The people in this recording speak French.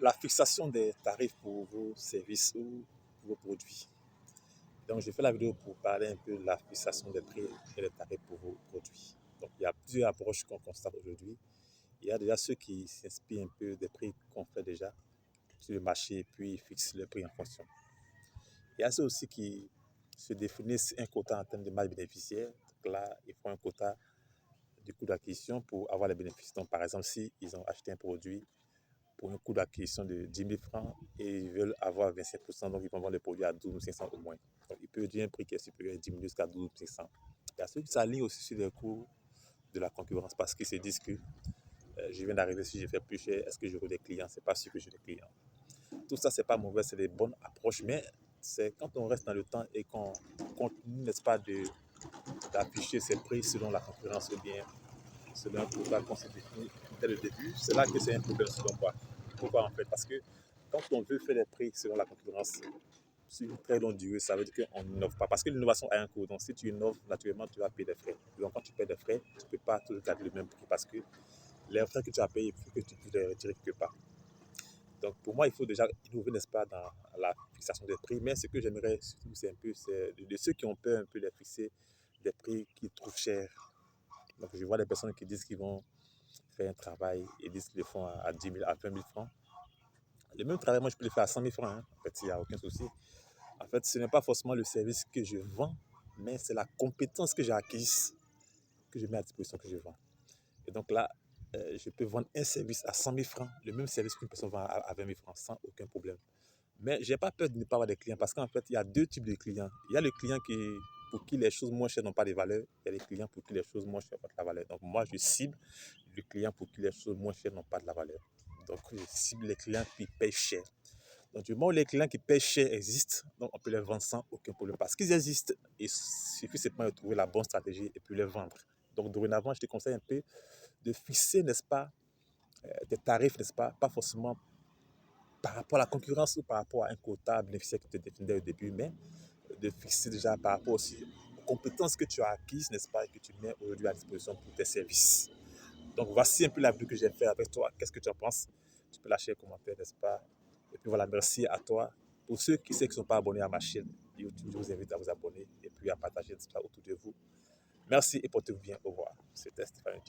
la fixation des tarifs pour vos services ou vos produits. Donc, je fais la vidéo pour parler un peu de la fixation des prix et des tarifs pour vos produits. Donc, il y a plusieurs approches qu'on constate aujourd'hui. Il y a déjà ceux qui s'inspirent un peu des prix qu'on fait déjà sur le marché et puis ils fixent le prix en fonction. Il y a ceux aussi qui se définissent un quota en termes de marge bénéficiaire. Donc là, ils font un quota du coût d'acquisition pour avoir les bénéfices. Donc, par exemple, si ils ont acheté un produit pour un coût d'acquisition de 10 000 francs et ils veulent avoir 25%, donc ils vont vendre le produit à 12 500 au moins. Donc, il peut dire un prix qui est supérieur à 10 000 jusqu'à 12 500. Il y a ceux qui s'alignent aussi sur les coûts de la concurrence parce qu'ils se disent que je viens d'arriver, si je fais plus cher, est-ce que j'aurai des clients? C'est pas sûr que j'ai des clients. Tout ça, c'est pas mauvais, c'est des bonnes approches, mais c'est quand on reste dans le temps et qu'on continue, n'est-ce pas, d'afficher ses prix selon la concurrence ou bien selon un quota qu'on s'est défini dès le début, c'est là que c'est un problème selon moi. Pourquoi en fait? Parce que quand on veut faire des prix selon la concurrence sur une très longue durée, ça veut dire qu'on n'innove pas. Parce que l'innovation a un coût. Donc si tu innoves, naturellement, tu vas payer des frais. Donc quand tu payes des frais, tu ne peux pas toujours garder le même prix parce que les frais que tu as payés, il faut que tu puisses les retirer quelque part. Donc pour moi, il faut déjà innover, n'est-ce pas, dans la fixation des prix. Mais ce que j'aimerais surtout, c'est un peu, c'est de ceux qui ont peur un peu de fixer des prix qu'ils trouvent chers. Donc je vois des personnes qui disent qu'ils vont faire un travail et disent qu'ils le font à 10 000, à 20 000 francs. Le même travail, moi, je peux le faire à 100 000 francs. Hein. En fait, il n'y a aucun souci. En fait, ce n'est pas forcément le service que je vends, mais c'est la compétence que j'ai acquise, que je mets à disposition, que je vends. Et donc là, je peux vendre un service à 100 000 francs, le même service qu'une personne vend à 20 000 francs, sans aucun problème. Mais je n'ai pas peur de ne pas avoir des clients, parce qu'en fait, il y a deux types de clients. Il y a le client pour qui les choses moins chères n'ont pas de valeur. Il y a les clients pour qui les choses moins chères ont de la valeur. Donc moi, je cible le client pour qui les choses moins chères n'ont pas de la valeur. Donc je cible les clients qui payent cher. Donc du moment où les clients qui payent cher existent, donc on peut les vendre sans aucun problème. Parce qu'ils existent, il suffit simplement de trouver la bonne stratégie et puis les vendre. Donc dorénavant, je te conseille un peu de fixer, n'est-ce pas, des tarifs, n'est-ce pas, pas forcément par rapport à la concurrence ou par rapport à un quota bénéficiaire que tu définissais au début, mais de fixer déjà par rapport aussi aux compétences que tu as acquises, n'est-ce pas, et que tu mets aujourd'hui à disposition pour tes services. Donc voici un peu la vidéo que j'ai fait avec toi. Qu'est-ce que tu en penses? Tu peux lâcher un commentaire, n'est-ce pas? Et puis voilà, merci à toi. Pour ceux qui ne sont pas abonnés à ma chaîne YouTube, je vous invite à vous abonner et puis à partager, n'est-ce pas, autour de vous. Merci et portez-vous bien. Au revoir. C'était Stéphane.